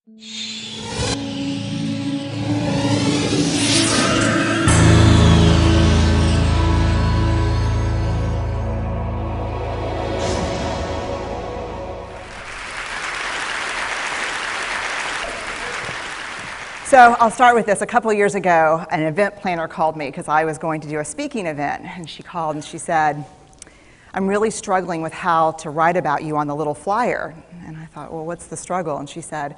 So I'll start with this. A couple of years ago, an event planner called me because I was going to do a speaking event. And she called and she said, I'm really struggling with how to write about you on the little flyer. And I thought, well, what's the struggle? And she said,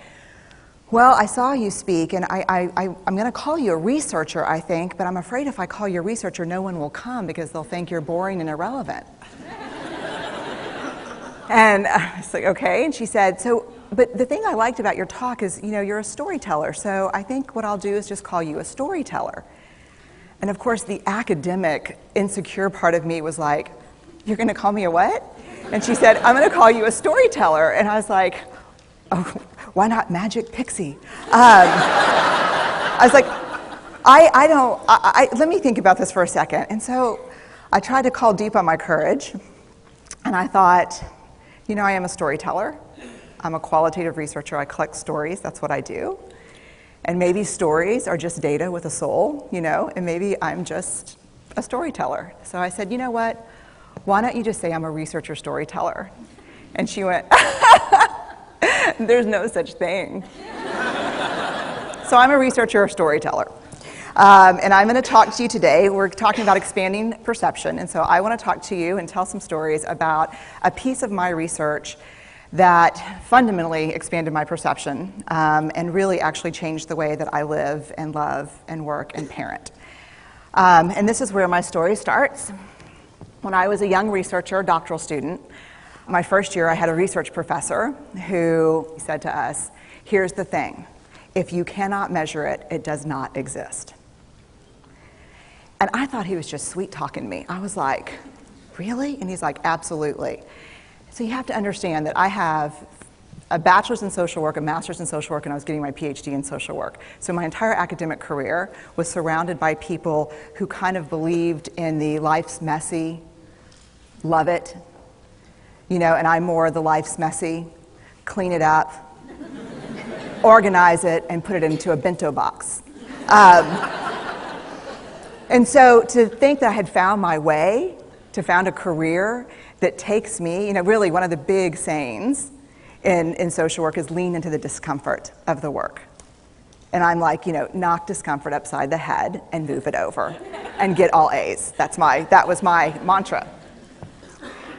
well, I saw you speak, and I'm going to call you a researcher, I think, but I'm afraid if I call you a researcher, no one will come because they'll think you're boring and irrelevant. And I was like, okay. And she said, but the thing I liked about your talk is, you're a storyteller, so I think what I'll do is just call you a storyteller. And of course, the academic, insecure part of me was like, you're going to call me a what? And she said, I'm going to call you a storyteller. And I was like, oh, why not Magic Pixie? I was like, let me think about this for a second. And so I tried to call deep on my courage, and I thought, I am a storyteller. I'm a qualitative researcher. I collect stories. That's what I do. And maybe stories are just data with a soul, and maybe I'm just a storyteller. So I said, you know what? Why don't you just say I'm a researcher storyteller? And she went, there's no such thing. So I'm a researcher storyteller. And I'm going to talk to you today. We're talking about expanding perception. And so I want to talk to you and tell some stories about a piece of my research that fundamentally expanded my perception and really actually changed the way that I live and love and work and parent. And this is where my story starts. When I was a young researcher, doctoral student, my first year I had a research professor who said to us, here's the thing, if you cannot measure it, it does not exist. And I thought he was just sweet-talking me. I was like, really? And he's like, absolutely. So you have to understand that I have a bachelor's in social work, a master's in social work, and I was getting my PhD in social work. So my entire academic career was surrounded by people who kind of believed in the life's messy, love it, and I'm more the life's messy, clean it up, organize it, and put it into a bento box. And so to think that I had found my way, to found a career that takes me, really one of the big sayings in social work is lean into the discomfort of the work. And I'm like, knock discomfort upside the head and move it over and get all A's. That was my mantra.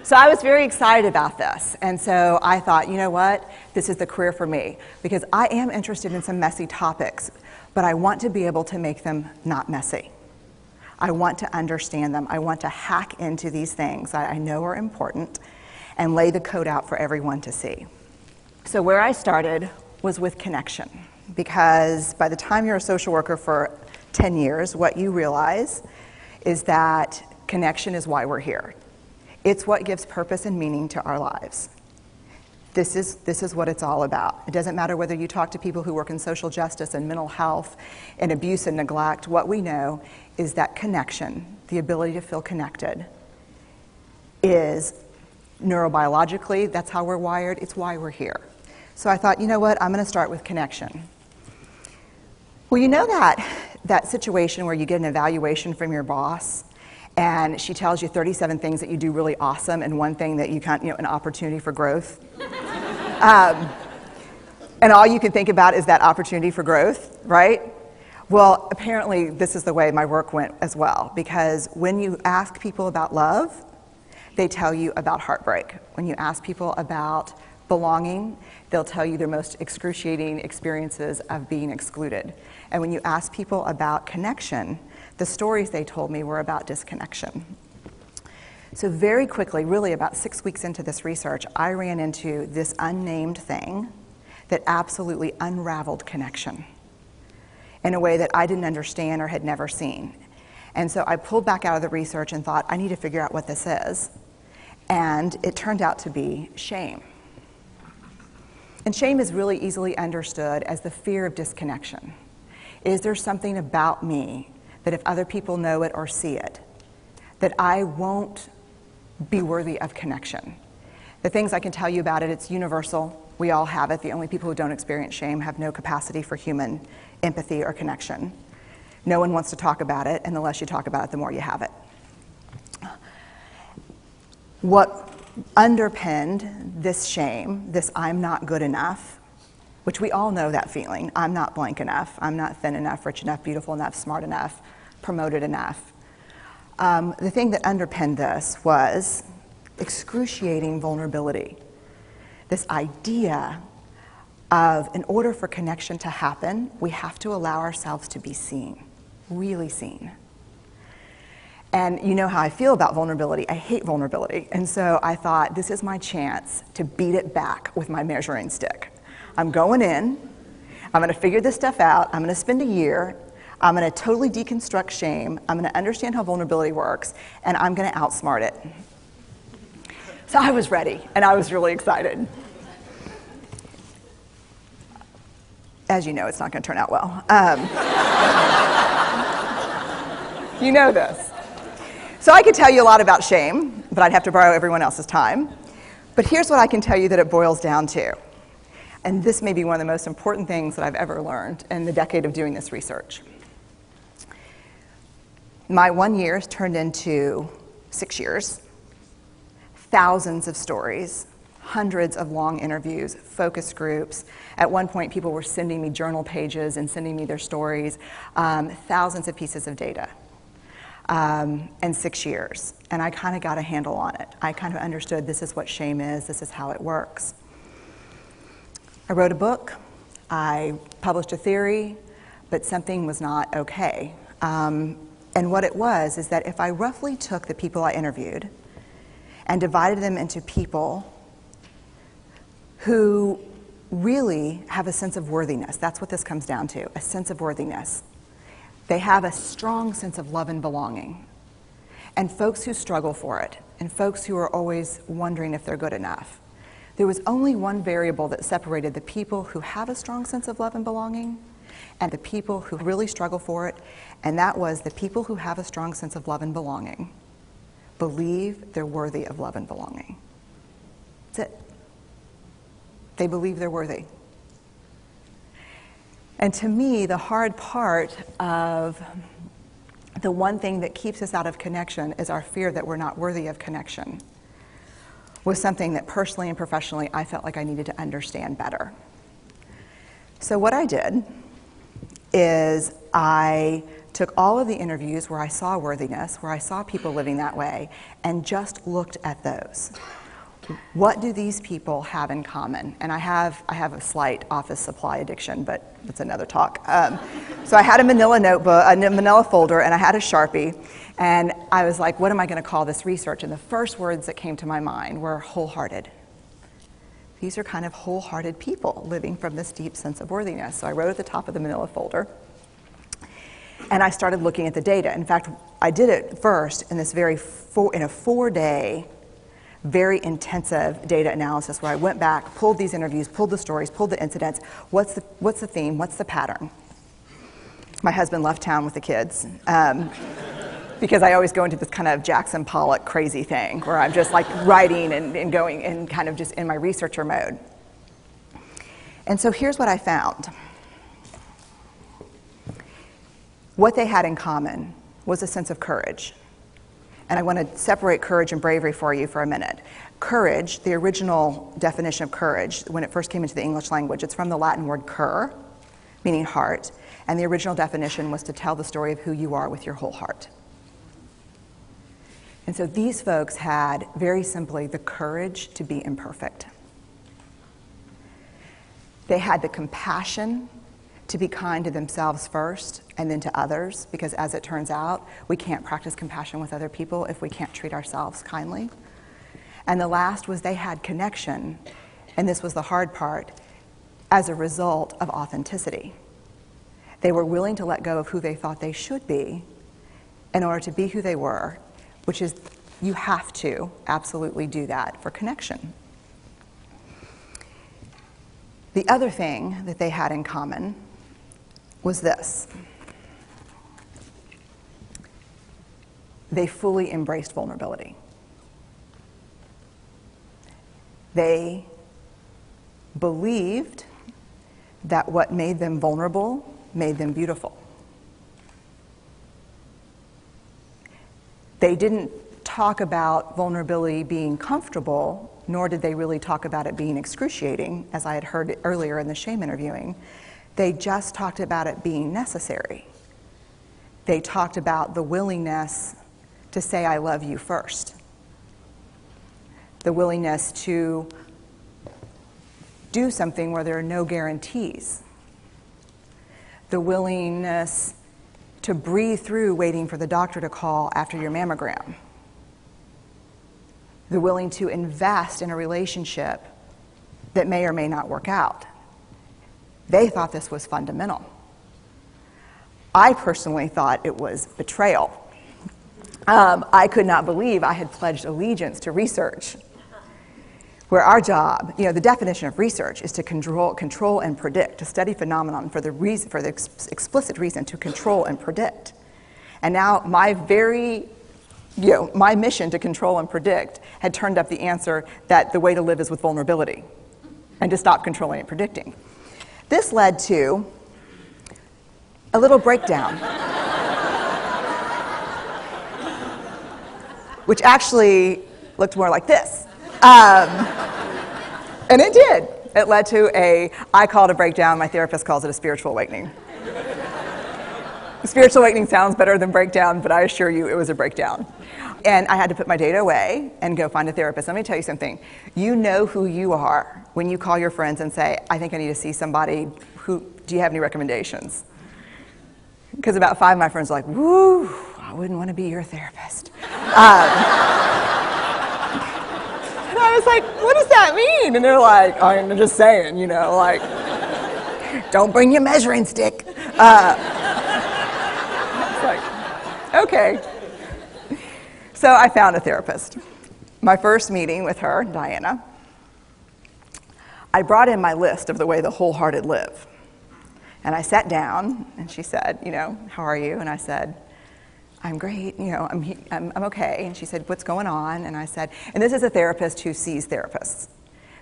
So I was very excited about this. And so I thought, you know what? This is the career for me because I am interested in some messy topics, but I want to be able to make them not messy. I want to understand them. I want to hack into these things that I know are important and lay the code out for everyone to see. So where I started was with connection, because by the time you're a social worker for 10 years, what you realize is that connection is why we're here. It's what gives purpose and meaning to our lives. This is what it's all about. It doesn't matter whether you talk to people who work in social justice and mental health and abuse and neglect. What we know is that connection, the ability to feel connected, is neurobiologically, that's how we're wired, it's why we're here. So I thought, you know what, I'm going to start with connection. Well, you know that situation where you get an evaluation from your boss and she tells you 37 things that you do really awesome and one thing that you can't, an opportunity for growth. And all you can think about is that opportunity for growth, right? Well, apparently this is the way my work went as well, because when you ask people about love, they tell you about heartbreak. When you ask people about belonging, they'll tell you their most excruciating experiences of being excluded. And when you ask people about connection, the stories they told me were about disconnection. So very quickly, really about 6 weeks into this research, I ran into this unnamed thing that absolutely unraveled connection in a way that I didn't understand or had never seen. And so I pulled back out of the research and thought, I need to figure out what this is. And it turned out to be shame. And shame is really easily understood as the fear of disconnection. Is there something about me that if other people know it or see it, that I won't be worthy of connection? The things I can tell you about it, it's universal. We all have it. The only people who don't experience shame have no capacity for human empathy or connection. No one wants to talk about it, and the less you talk about it, the more you have it. What underpinned this shame, this I'm not good enough, which we all know that feeling, I'm not blank enough, I'm not thin enough, rich enough, beautiful enough, smart enough, promoted enough. The thing that underpinned this was excruciating vulnerability. This idea of, in order for connection to happen, we have to allow ourselves to be seen, really seen. And you know how I feel about vulnerability. I hate vulnerability. And so I thought, this is my chance to beat it back with my measuring stick. I'm going in, I'm going to figure this stuff out, I'm going to spend a year, I'm going to totally deconstruct shame, I'm going to understand how vulnerability works, and I'm going to outsmart it. So I was ready, and I was really excited. As you know, it's not going to turn out well. You know this. So I could tell you a lot about shame, but I'd have to borrow everyone else's time. But here's what I can tell you that it boils down to. And this may be one of the most important things that I've ever learned in the decade of doing this research. My 1 year has turned into 6 years, thousands of stories, hundreds of long interviews, focus groups. At one point, people were sending me journal pages and sending me their stories, thousands of pieces of data. And 6 years. And I kind of got a handle on it. I kind of understood this is what shame is, this is how it works. I wrote a book, I published a theory, but something was not okay. And what it was is that if I roughly took the people I interviewed and divided them into people who really have a sense of worthiness, that's what this comes down to, a sense of worthiness. They have a strong sense of love and belonging. And folks who struggle for it, and folks who are always wondering if they're good enough. There was only one variable that separated the people who have a strong sense of love and belonging and the people who really struggle for it, and that was the people who have a strong sense of love and belonging believe they're worthy of love and belonging. That's it. They believe they're worthy. And to me, the hard part of the one thing that keeps us out of connection is our fear that we're not worthy of connection, was something that personally and professionally I felt like I needed to understand better. So what I did is I took all of the interviews where I saw worthiness, where I saw people living that way, and just looked at those. What do these people have in common? And I have a slight office supply addiction, but that's another talk. So I had a manila notebook, a manila folder, and I had a Sharpie, and I was like, what am I going to call this research? And the first words that came to my mind were wholehearted. These are kind of wholehearted people living from this deep sense of worthiness. So I wrote at the top of the manila folder, and I started looking at the data. In fact, I did it first in this in a 4-day, very intensive data analysis where I went back, pulled these interviews, pulled the stories, pulled the incidents. What's the theme? What's the pattern? My husband left town with the kids because I always go into this kind of Jackson Pollock crazy thing where I'm just like writing and going and kind of just in my researcher mode. And so here's what I found. What they had in common was a sense of courage. And I want to separate courage and bravery for you for a minute. Courage, the original definition of courage, when it first came into the English language, it's from the Latin word cur, meaning heart. And the original definition was to tell the story of who you are with your whole heart. And so these folks had, very simply, the courage to be imperfect. They had the compassion to be kind to themselves first and then to others, because as it turns out, we can't practice compassion with other people if we can't treat ourselves kindly. And the last was they had connection, and this was the hard part, as a result of authenticity. They were willing to let go of who they thought they should be in order to be who they were, which is, you have to absolutely do that for connection. The other thing that they had in common was this. They fully embraced vulnerability. They believed that what made them vulnerable made them beautiful. They didn't talk about vulnerability being comfortable, nor did they really talk about it being excruciating, as I had heard earlier in the shame interviewing. They just talked about it being necessary. They talked about the willingness to say, I love you first. The willingness to do something where there are no guarantees. The willingness to breathe through waiting for the doctor to call after your mammogram. The willing to invest in a relationship that may or may not work out. They thought this was fundamental. I personally thought it was betrayal. I could not believe I had pledged allegiance to research, where our job, the definition of research is to control and predict, to study phenomenon for the explicit reason to control and predict. And now my mission to control and predict had turned up the answer that the way to live is with vulnerability and to stop controlling and predicting. This led to a little breakdown, which actually looked more like this. And it did. It led to I call it a breakdown, my therapist calls it a spiritual awakening. Spiritual awakening sounds better than breakdown, but I assure you it was a breakdown. And I had to put my data away and go find a therapist. Let me tell you something. You know who you are when you call your friends and say, I think I need to see somebody. Do you have any recommendations? Because about 5 of my friends are like, woo, I wouldn't want to be your therapist. And I was like, what does that mean? And they're like, I'm just saying, don't bring your measuring stick. It's like, okay. So I found a therapist. My first meeting with her, Diana, I brought in my list of the way the wholehearted live. And I sat down, and she said, how are you? And I said, I'm great, I'm okay. And she said, what's going on? And I said, and this is a therapist who sees therapists,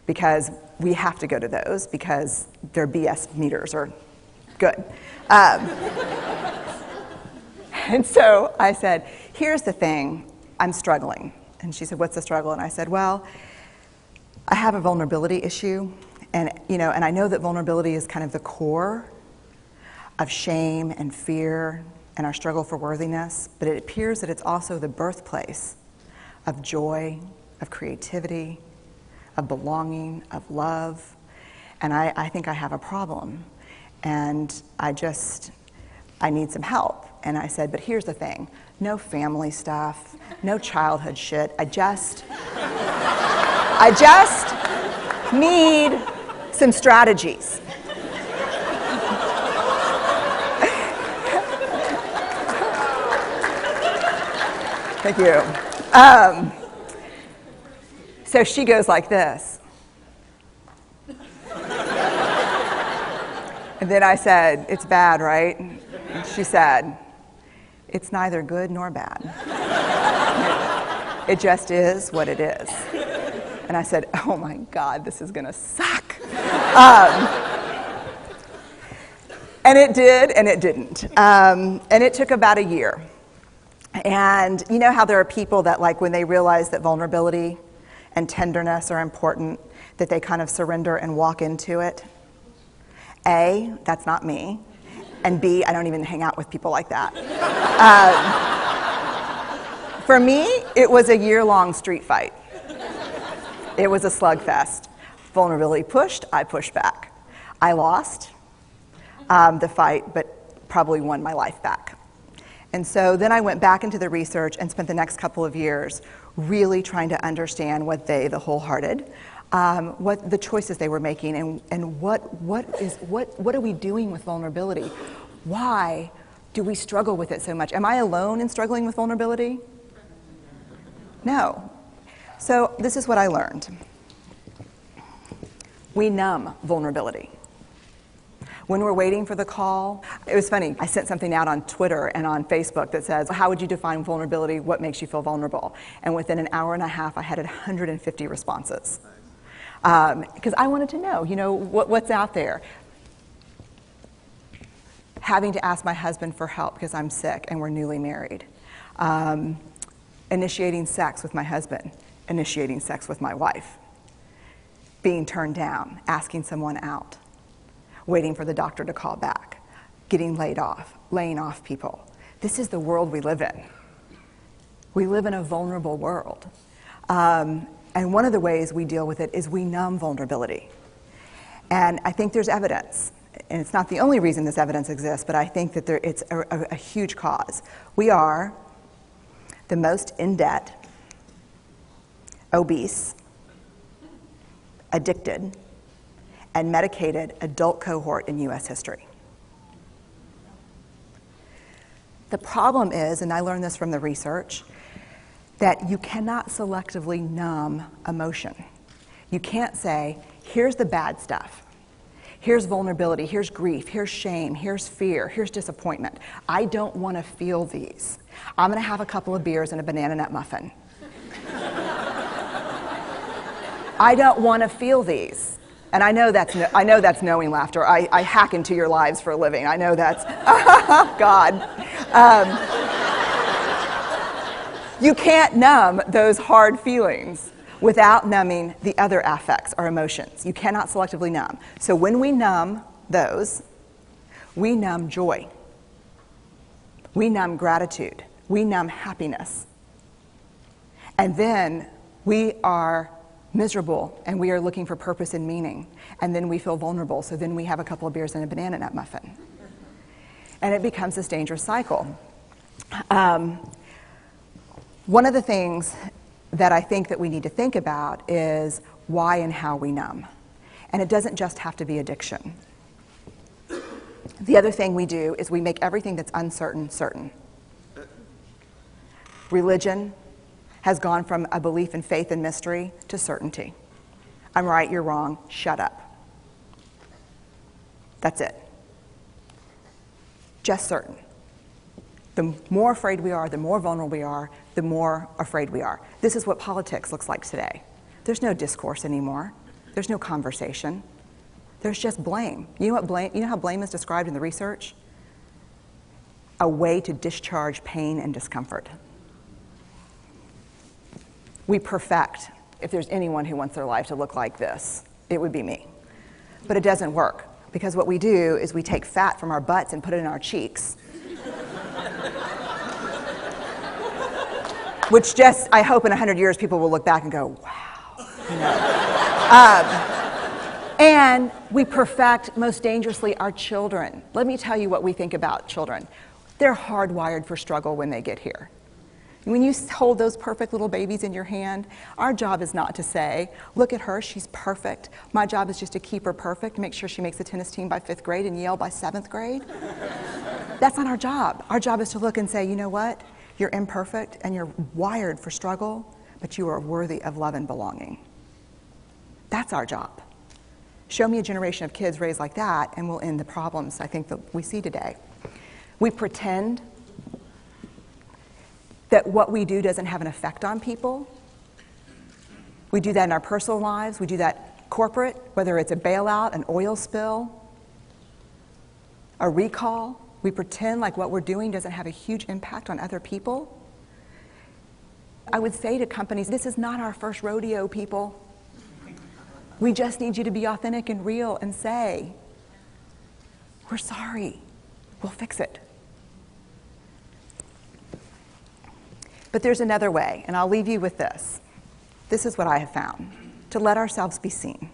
because we have to go to those because their BS meters are good. And so I said, here's the thing, I'm struggling. And she said, what's the struggle? And I said, well, I have a vulnerability issue, and I know that vulnerability is kind of the core of shame and fear and our struggle for worthiness, but it appears that it's also the birthplace of joy, of creativity, of belonging, of love, and I think I have a problem, and I need some help. And I said, but here's the thing, no family stuff, no childhood shit, I just need some strategies. Thank you. So she goes like this. And then I said, it's bad, right? And she said, it's neither good nor bad. It just is what it is. And I said, oh my God, this is going to suck. And it did, and it didn't. And it took about a year. And you know how there are people that, like, when they realize that vulnerability and tenderness are important, that they kind of surrender and walk into it? A, that's not me. And B, I don't even hang out with people like that. For me, it was a year-long street fight. It was a slugfest. Vulnerability pushed, I pushed back. I lost the fight, but probably won my life back. And so then I went back into the research and spent the next couple of years really trying to understand what the wholehearted, what the choices they were making, and what are we doing with vulnerability? Why do we struggle with it so much? Am I alone in struggling with vulnerability? No. So this is what I learned. We numb vulnerability. When we're waiting for the call, it was funny, I sent something out on Twitter and on Facebook that says, how would you define vulnerability? What makes you feel vulnerable? And within an hour and a half, I had 150 responses. because I wanted to know, what's out there. Having to ask my husband for help because I'm sick and we're newly married. Initiating sex with my husband. Initiating sex with my wife. Being turned down. Asking someone out. Waiting for the doctor to call back. Getting laid off. Laying off people. This is the world we live in. We live in a vulnerable world. And one of the ways we deal with it is we numb vulnerability. And I think there's evidence. And it's not the only reason this evidence exists, but I think that it's a huge cause. We are the most in debt, obese, addicted, and medicated adult cohort in U.S. history. The problem is, and I learned this from the research, that you cannot selectively numb emotion. You can't say, here's the bad stuff. Here's vulnerability, here's grief, here's shame, here's fear, here's disappointment. I don't want to feel these. I'm going to have a couple of beers and a banana nut muffin. I don't want to feel these. And I know that's knowing laughter. I hack into your lives for a living. I know that's, God. You can't numb those hard feelings without numbing the other affects or emotions. You cannot selectively numb. So when we numb those, we numb joy. We numb gratitude. We numb happiness. And then we are miserable and we are looking for purpose and meaning. And then we feel vulnerable. So then we have a couple of beers and a banana nut muffin. And it becomes this dangerous cycle. One of the things that I think that we need to think about is why and how we numb. And it doesn't just have to be addiction. The other thing we do is we make everything that's uncertain, certain. Religion has gone from a belief in faith and mystery to certainty. I'm right, you're wrong, shut up. That's it. Just certain. The more afraid we are, the more vulnerable we are, the more afraid we are. This is what politics looks like today. There's no discourse anymore. There's no conversation. There's just blame. You know how blame is described in the research? A way to discharge pain and discomfort. We perfect. If there's anyone who wants their life to look like this, it would be me. But it doesn't work, because what we do is we take fat from our butts and put it in our cheeks. Which just, I hope in 100 years people will look back and go, wow. And we perfect, most dangerously, our children. Let me tell you what we think about children. They're hardwired for struggle when they get here. When you hold those perfect little babies in your hand, our job is not to say, look at her, she's perfect. My job is just to keep her perfect, make sure she makes the tennis team by 5th grade and Yale by 7th grade. That's not our job. Our job is to look and say, you know what? You're imperfect and you're wired for struggle, but you are worthy of love and belonging. That's our job. Show me a generation of kids raised like that and we'll end the problems I think that we see today. We pretend that what we do doesn't have an effect on people. We do that in our personal lives. We do that corporate, whether it's a bailout, an oil spill, a recall. We pretend like what we're doing doesn't have a huge impact on other people. I would say to companies, this is not our first rodeo, people. We just need you to be authentic and real and say, we're sorry, we'll fix it. But there's another way, and I'll leave you with this. This is what I have found. To let ourselves be seen.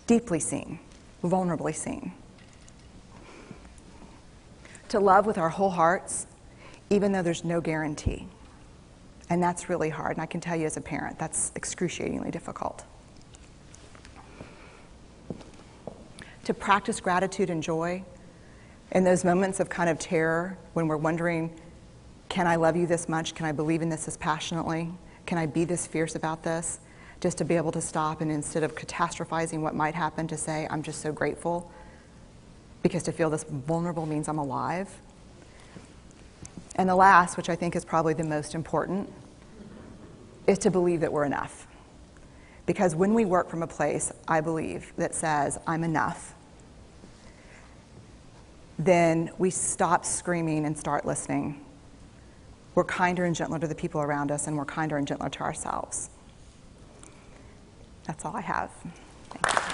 Deeply seen. Vulnerably seen. To love with our whole hearts, even though there's no guarantee. And that's really hard, and I can tell you as a parent, that's excruciatingly difficult. To practice gratitude and joy in those moments of kind of terror when we're wondering, can I love you this much? Can I believe in this passionately? Can I be this fierce about this? Just to be able to stop and instead of catastrophizing what might happen, to say, I'm just so grateful. Because to feel this vulnerable means I'm alive. And the last, which I think is probably the most important, is to believe that we're enough. Because when we work from a place, I believe, that says, I'm enough, then we stop screaming and start listening. We're kinder and gentler to the people around us, and we're kinder and gentler to ourselves. That's all I have. Thank you.